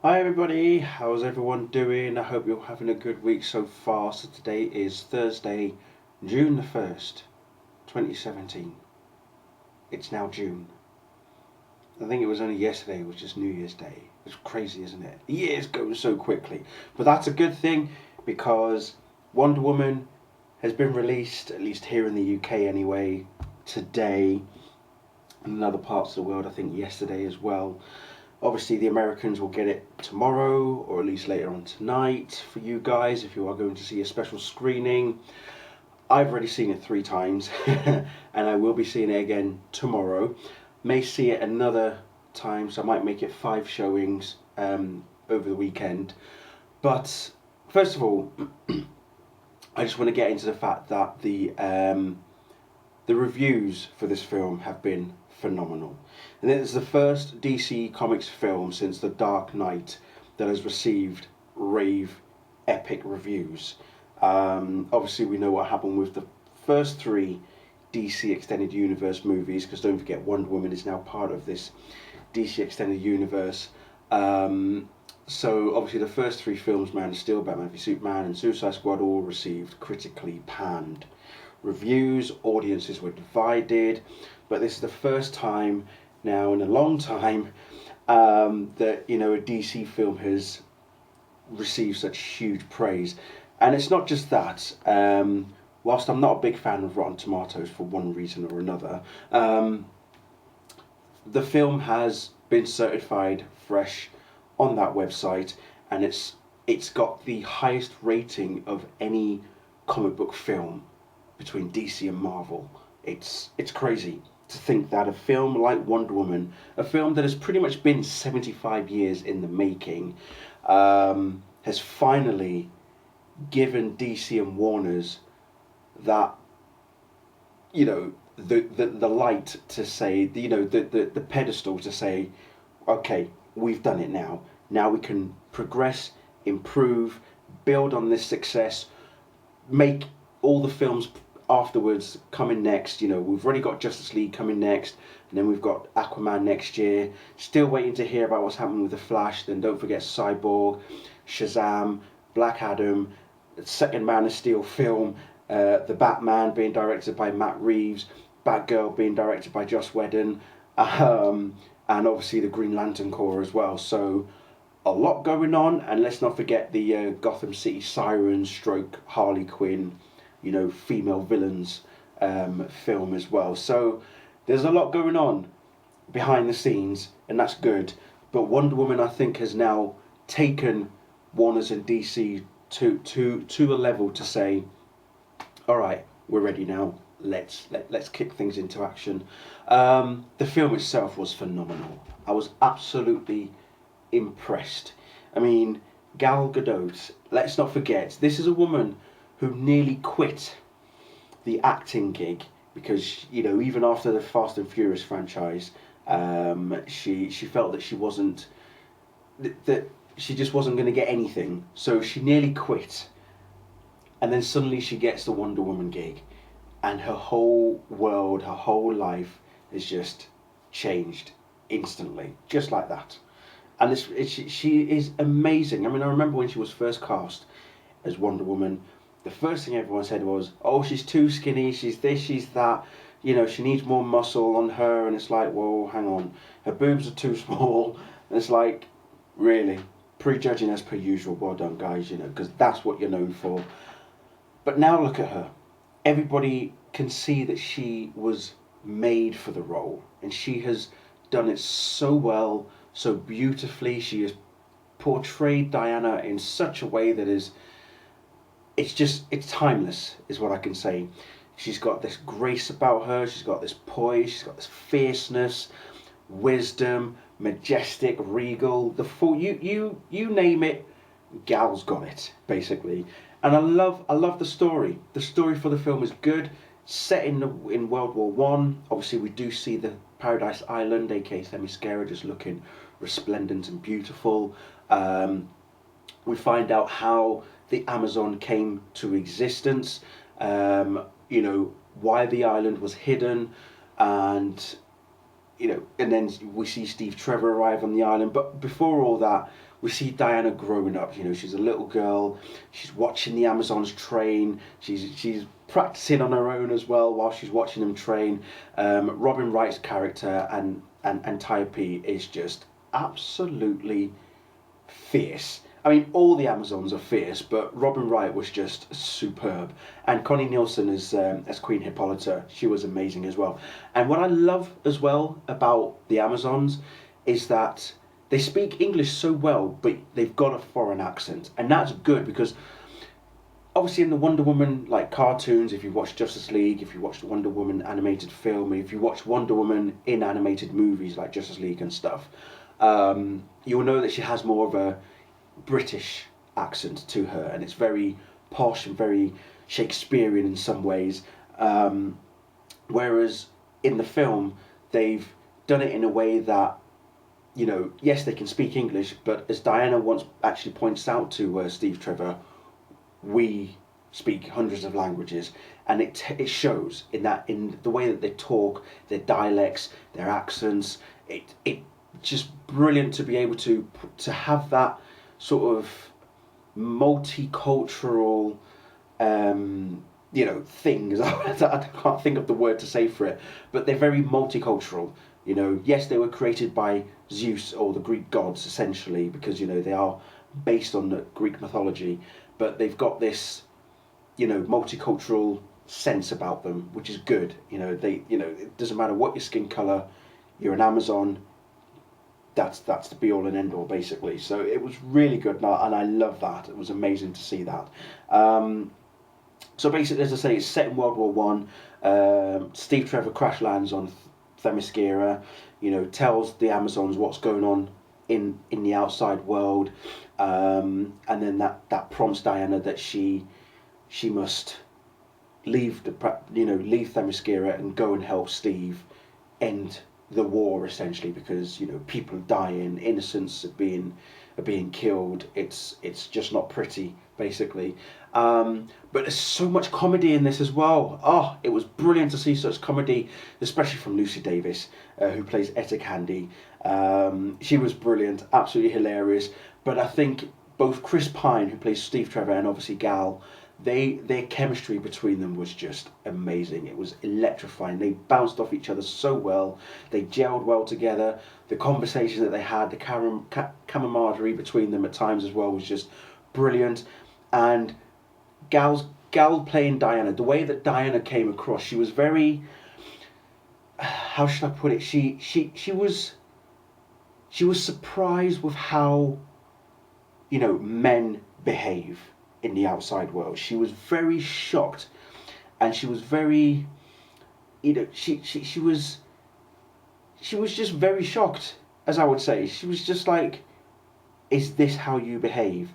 Hi everybody, how's everyone doing? I hope you're having a good week so far. So today is Thursday, June the 1st, 2017. It's now June. I think it was only yesterday, which is New Year's Day. It's crazy, isn't it? The years go so quickly. But that's a good thing because Wonder Woman has been released, at least here in the UK anyway, today. And in other parts of the world, I think yesterday as well. Obviously, the Americans will get it tomorrow, or at least later on tonight for you guys if you are going to see a special screening. I've already seen it 3 times, and I will be seeing it again tomorrow. May see it another time, so I might make it 5 showings over the weekend. But first of all, I just want to get into the fact that the reviews for this film have been phenomenal. And it is the first DC Comics film since The Dark Knight that has received rave epic reviews. Obviously, we know what happened with the first 3 DC Extended Universe movies, because don't forget, Wonder Woman is now part of this DC Extended Universe. So obviously the first 3 films, Man of Steel, Batman v Superman and Suicide Squad, all received critically panned reviews. Audiences were divided, but this is the first time now in a long time that a DC film has received such huge praise. And it's not just that. Whilst I'm not a big fan of Rotten Tomatoes for one reason or another, the film has been certified fresh on that website, and it's got the highest rating of any comic book film between DC and Marvel. It's crazy to think that a film like Wonder Woman, a film that has pretty much been 75 years in the making, has finally given DC and Warner's that the light to say the pedestal to say, okay, we've done it now. Now we can progress, improve, build on this success, make all the films afterwards coming next. We've already got Justice League coming next, and then we've got Aquaman next year. Still waiting to hear about what's happening with the Flash. Then don't forget Cyborg, Shazam, Black Adam, the second Man of Steel film, the Batman being directed by Matt Reeves, Batgirl being directed by Joss Whedon, and obviously the Green Lantern Corps as well. So a lot going on, and let's not forget the Gotham City Sirens stroke Harley Quinn, female villains film as well. So there's a lot going on behind the scenes, and that's good. But Wonder Woman, I think, has now taken Warner's and DC to a level to say, all right, we're ready now. Let's kick things into action. The film itself was phenomenal. I was absolutely impressed. I mean, Gal Gadot, let's not forget, this is a woman who nearly quit the acting gig because, even after the Fast and Furious franchise, she felt that she wasn't, that she just wasn't going to get anything. So she nearly quit. And then suddenly she gets the Wonder Woman gig, and her whole world, her whole life has just changed instantly, just like that. And she is amazing. I mean, I remember when she was first cast as Wonder Woman, the first thing everyone said was, oh, she's too skinny, she's this, she's that, she needs more muscle on her. And it's like, well, hang on, her boobs are too small. And it's like, really? Prejudging as per usual. Well done, guys, because that's what you're known for. But now look at her. Everybody can see that she was made for the role, and she has done it so well, so beautifully. She has portrayed Diana in such a way that it's timeless, is what I can say. She's got this grace about her, she's got this poise, she's got this fierceness, wisdom, majestic, regal, the full, you name it, Gal's got it, basically. And I love the story. The story for the film is good. Set in World War One. Obviously, we do see the Paradise Island, aka Themyscira, just looking resplendent and beautiful. We find out how the Amazon came to existence. Why the island was hidden, and you know, and then we see Steve Trevor arrive on the island. But before all that, we see Diana growing up. You know, she's a little girl. She's watching the Amazons train. She's practicing on her own as well while she's watching them train. Robin Wright's character and Type is just absolutely fierce. I mean, all the Amazons are fierce, but Robin Wright was just superb, and Connie Nielsen as Queen Hippolyta, she was amazing as well. And what I love as well about the Amazons is that they speak English so well, but they've got a foreign accent, and that's good because obviously in the Wonder Woman like cartoons, if you watch Justice League, if you watch the Wonder Woman animated film, if you watch Wonder Woman in animated movies like Justice League and stuff, you'll know that she has more of a British accent to her, and it's very posh and very Shakespearean in some ways. Whereas in the film, they've done it in a way that, you know, yes, they can speak English, but as Diana once actually points out to Steve Trevor, we speak hundreds of languages, and it shows in the way that they talk, their dialects, their accents. It just brilliant to be able to have that sort of multicultural, you know, things. I can't think of the word to say for it, but they're very multicultural. You know, yes, they were created by Zeus or the Greek gods essentially, because you know they are based on the Greek mythology, but they've got this, you know, multicultural sense about them, which is good. You know, it doesn't matter what your skin color, you're an Amazon. That's the be all and end all basically. So it was really good, and I love that. It was amazing to see that. So basically, as I say, it's set in World War One. Steve Trevor crash lands on Themyscira. You know, tells the Amazons what's going on in the outside world, and then that prompts Diana that she must leave leave Themyscira and go and help Steve end the war essentially, because you know people are dying, innocents are being killed. It's just not pretty basically. But there's so much comedy in this as well. Oh, it was brilliant to see such comedy, especially from Lucy Davis, who plays Etta Candy. She was brilliant, absolutely hilarious. But I think both Chris Pine, who plays Steve Trevor, and obviously Gal, their chemistry between them was just amazing. It was electrifying. They bounced off each other so well. They gelled well together. The conversation that they had, the camaraderie between them at times as well was just brilliant. And Gal playing Diana, the way that Diana came across, she was very, how should I put it? She was surprised with how, you know, men behave in the outside world. She was very shocked, and she was very, you know, she was just very shocked, as I would say. She was just like, is this how you behave?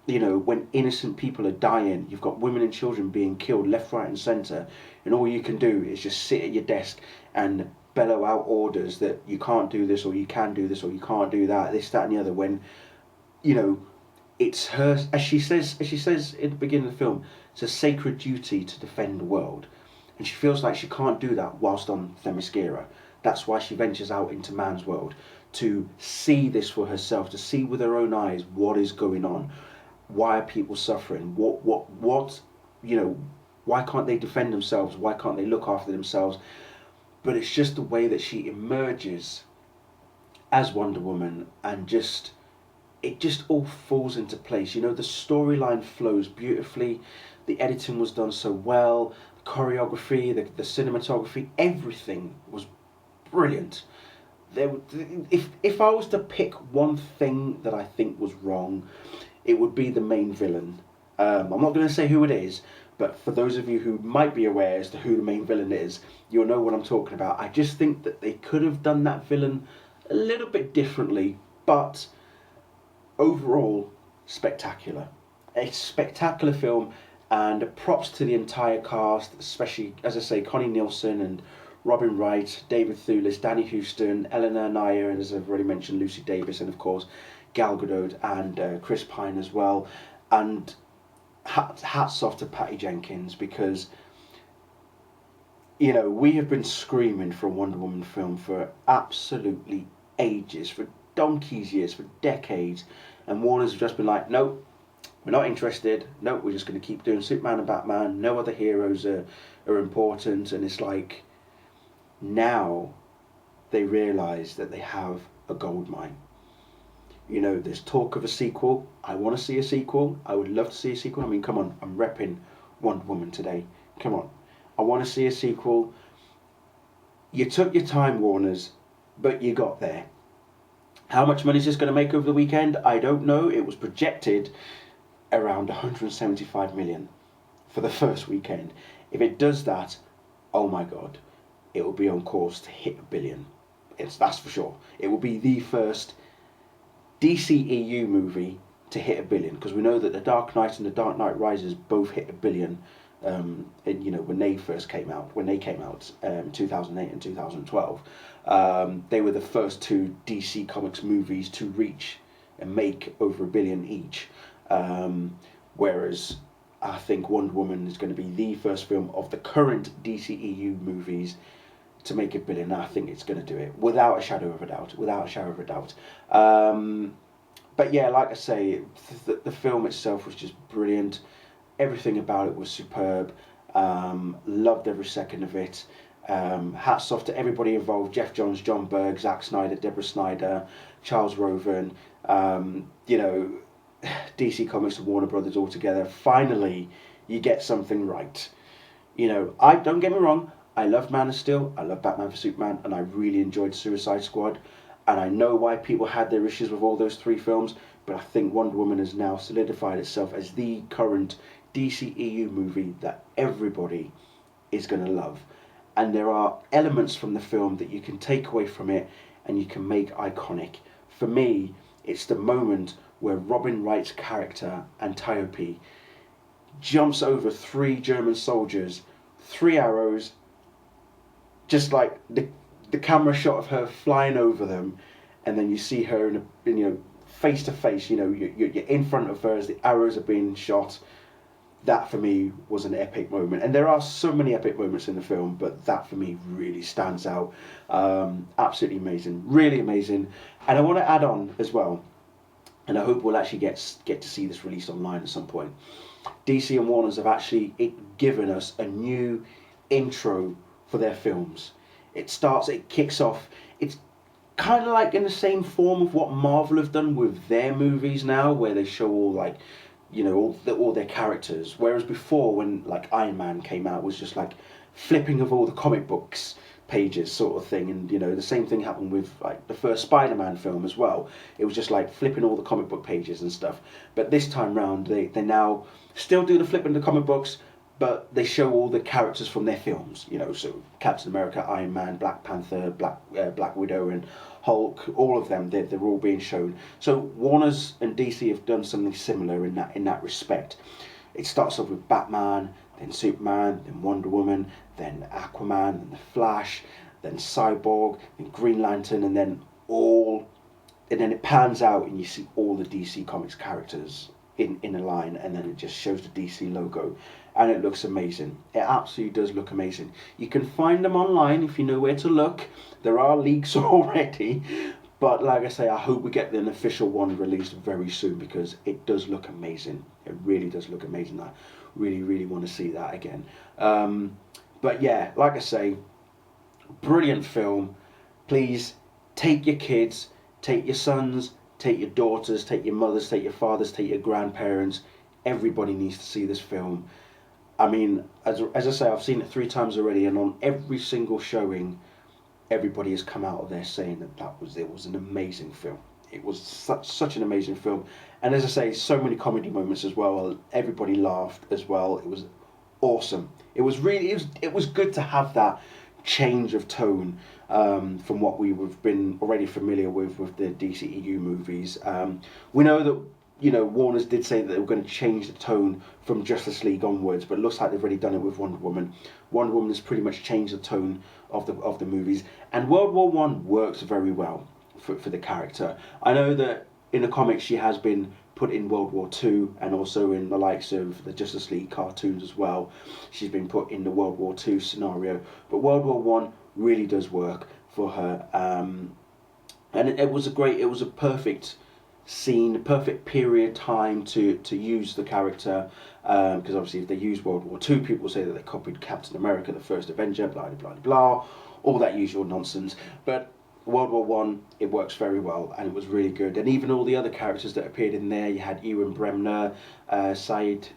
You know, when innocent people are dying, you've got women and children being killed left, right and centre, and all you can do is just sit at your desk and bellow out orders that you can't do this, or you can do this, or you can't do that, this, that and the other, when, you know, it's her, as she says in the beginning of the film, it's a sacred duty to defend the world, and she feels like she can't do that whilst on Themyscira. That's why she ventures out into man's world, to see this for herself, to see with her own eyes what is going on. Why are people suffering? What you know, why can't they defend themselves? Why can't they look after themselves? But it's just the way that she emerges as Wonder Woman, and it just all falls into place. You know, the storyline flows beautifully, the editing was done so well, the choreography, the cinematography, everything was brilliant. If I was to pick one thing that I think was wrong, it would be the main villain. I'm not going to say who it is, but for those of you who might be aware as to who the main villain is, you'll know what I'm talking about. I just think that they could have done that villain a little bit differently, but overall, spectacular. A spectacular film, and props to the entire cast, especially, as I say, Connie Nielsen and Robin Wright, David Thewlis, Danny Huston, Eleanor Naya, and as I've already mentioned, Lucy Davis, and of course Gal Gadot and Chris Pine as well. And hats off to Patty Jenkins, because You know, we have been screaming for a Wonder Woman film for absolutely ages, for donkey's years, for decades, and Warner's have just been like, nope, we're not interested. Nope, we're just going to keep doing Superman and Batman. No other heroes are important, and it's like now they realise that they have a gold mine. You know, there's talk of a sequel. I want to see a sequel. I would love to see a sequel. I mean, come on, I'm repping Wonder Woman today. Come on. I want to see a sequel. You took your time, Warners, but you got there. How much money is this going to make over the weekend? I don't know. It was projected around 175 million for the first weekend. If it does that, oh my god, it will be on course to hit 1 billion. That's for sure. It will be the first DCEU movie to hit 1 billion, because we know that The Dark Knight and The Dark Knight Rises both hit 1 billion. You know, when they came out, 2008 and 2012, they were the first two DC Comics movies to reach and make over 1 billion each. Whereas I think Wonder Woman is going to be the first film of the current DCEU movies to make 1 billion. I think it's going to do it without a shadow of a doubt. Without a shadow of a doubt. But yeah, like I say, the film itself was just brilliant. Everything about it was superb. Loved every second of it. Hats off to everybody involved: Jeff Johns, John Berg, Zack Snyder, Deborah Snyder, Charles Roven. You know, DC Comics and Warner Brothers all together. Finally, you get something right. You know, I don't get me wrong. I love Man of Steel. I love Batman v Superman, and I really enjoyed Suicide Squad. And I know why people had their issues with all those three films, but I think Wonder Woman has now solidified itself as the current DCEU movie that everybody is going to love. And there are elements from the film that you can take away from it and you can make iconic. For me, it's the moment where Robin Wright's character, Antiope, jumps over 3 German soldiers, 3 arrows, just like the camera shot of her flying over them, and then you see her in face to face. You know, you're in front of her as the arrows are being shot. That for me was an epic moment, and there are so many epic moments in the film, but that for me really stands out. Absolutely amazing, really amazing. And I want to add on as well, and I hope we'll actually get to see this released online at some point. DC and Warner's have actually given us a new intro for their films. It kicks off. It's kind of like in the same form of what Marvel have done with their movies now, where they show all like, you know, all their characters. Whereas before, when like Iron Man came out, it was just like flipping of all the comic books pages sort of thing. And you know, the same thing happened with like the first Spider-Man film as well. It was just like flipping all the comic book pages and stuff. But this time round, they now still do the flipping the comic books, but they show all the characters from their films, you know, so Captain America, Iron Man, Black Panther, Black Widow, and Hulk. All of them, they're all being shown. So Warner's and DC have done something similar in that respect. It starts off with Batman, then Superman, then Wonder Woman, then Aquaman, then the Flash, then Cyborg, then Green Lantern, and then it pans out and you see all the DC Comics characters in a line, and then it just shows the DC logo, and it looks amazing. It absolutely does look amazing. You can find them online if you know where to look. There are leaks already, but like I say, I hope we get an official one released very soon, because it does look amazing. It really does look amazing. I really, really want to see that again. But yeah, like I say, brilliant film. Please take your kids, take your sons, take your daughters, take your mothers, take your fathers, take your grandparents. Everybody needs to see this film. I mean, as I say, I've seen it 3 times already, and on every single showing, everybody has come out of there saying that it was an amazing film. It was such an amazing film, and as I say, so many comedy moments as well. Everybody laughed as well. It was awesome. It was good to have that change of tone from what we've been already familiar with the DCEU movies. We know that, you know, Warner's did say that they were going to change the tone from Justice League onwards, but it looks like they've already done it with Wonder Woman. Wonder Woman has pretty much changed the tone of the movies, and World War One works very well for the character. I know that in the comics she has been put in World War Two and also in the likes of the Justice League cartoons as well. She's been put in the World War Two scenario, but World War One really does work for her. And it was a perfect scene, perfect period time to use the character, because obviously if they use World War Two, people say that they copied Captain America, the first Avenger, blah blah blah blah, all that usual nonsense. But World War One, it works very well, and it was really good. And even all the other characters that appeared in there, you had Ewan Bremner, Said,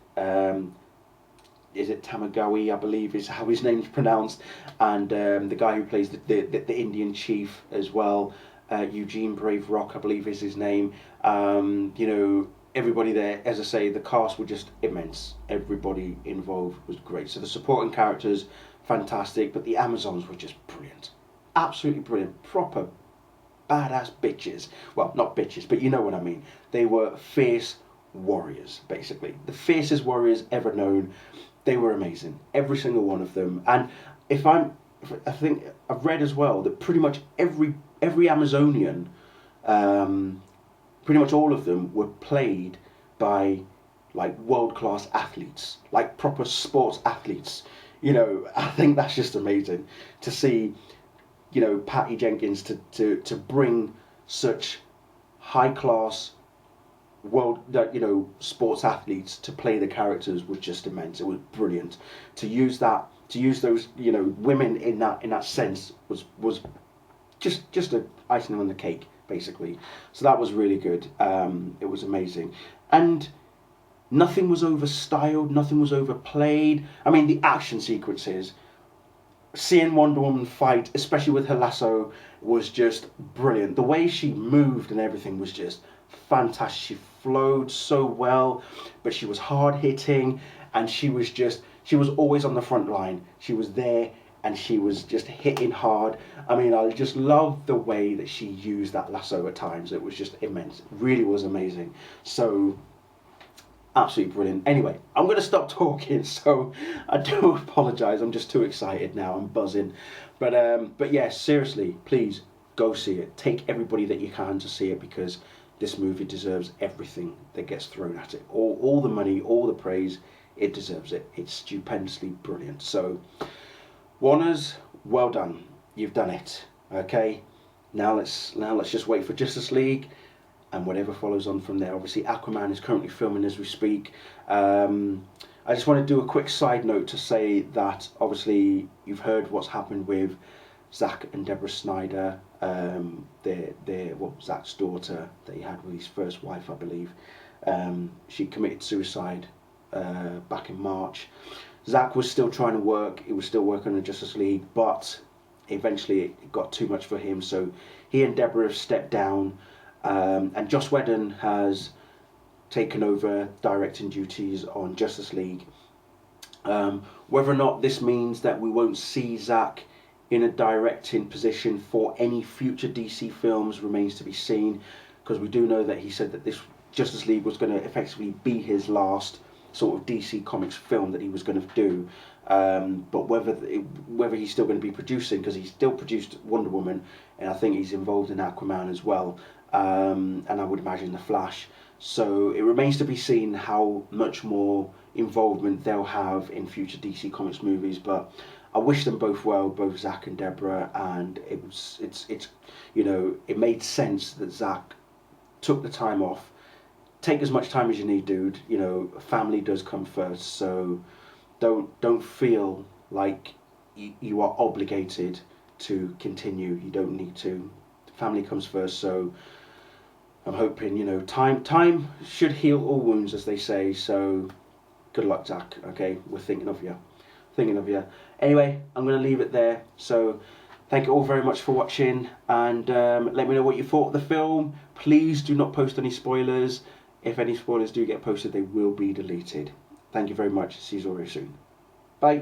is it Tamagawi, I believe is how his name's pronounced, and the guy who plays the Indian chief as well, Eugene Brave Rock, I believe is his name. You know, everybody there, as I say, the cast were just immense. Everybody involved was great. So the supporting characters, fantastic, but the Amazons were just brilliant. Absolutely brilliant. Proper badass bitches. Well, not bitches, but you know what I mean. They were fierce warriors, basically. The fiercest warriors ever known. They were amazing. Every single one of them. And I think I've read as well that pretty much every Amazonian, pretty much all of them were played by like world-class athletes, like proper sports athletes. You know, I think that's just amazing to see, you know, Patty Jenkins to bring such high-class sports athletes to play the characters was just immense. It was brilliant. To use those, you know, women in that sense was just a icing on the cake, basically. So that was really good. It was amazing, and nothing was overstyled, nothing was overplayed. I mean, the action sequences, seeing Wonder Woman fight, especially with her lasso, was just brilliant. The way she moved and everything was just fantastic. She flowed so well, but she was hard hitting, and she was always on the front line. She was there, and she was just hitting hard. I mean, I just love the way that she used that lasso at times. It was just immense. It really was amazing. So, absolutely brilliant. Anyway, I'm going to stop talking, so I do apologise. I'm just too excited now. I'm buzzing. But yeah, seriously, please go see it. Take everybody that you can to see it, because this movie deserves everything that gets thrown at it. All the money, all the praise, it deserves it. It's stupendously brilliant. So, Warners, well done. You've done it. Okay. Now let's just wait for Justice League and whatever follows on from there. Obviously, Aquaman is currently filming as we speak. I just want to do a quick side note to say that obviously you've heard what's happened with Zack and Deborah Snyder, Zack's daughter that he had with his first wife, I believe. She committed suicide back in March. Zack was still trying to work. He was still working on the Justice League, but eventually it got too much for him. So he and Deborah have stepped down, and Joss Whedon has taken over directing duties on Justice League. Whether or not this means that we won't see Zack in a directing position for any future DC films remains to be seen, because we do know that he said that this Justice League was going to effectively be his last sort of DC Comics film that he was going to do. But whether he's still going to be producing, because he still produced Wonder Woman, and I think he's involved in Aquaman as well, and I would imagine The Flash. So it remains to be seen how much more involvement they'll have in future DC Comics movies. But I wish them both well, both Zack and Deborah, and it's you know, it made sense that Zack took the time off. Take as much time as you need, dude. You know, family does come first, so don't feel like you are obligated to continue. You don't need to. Family comes first, so I'm hoping, you know, time should heal all wounds, as they say. So good luck, Zack. Okay, we're thinking of you. Anyway, I'm going to leave it there. So thank you all very much for watching, and let me know what you thought of the film. Please do not post any spoilers. If any spoilers do get posted, they will be deleted. Thank you very much. See you all very soon. Bye.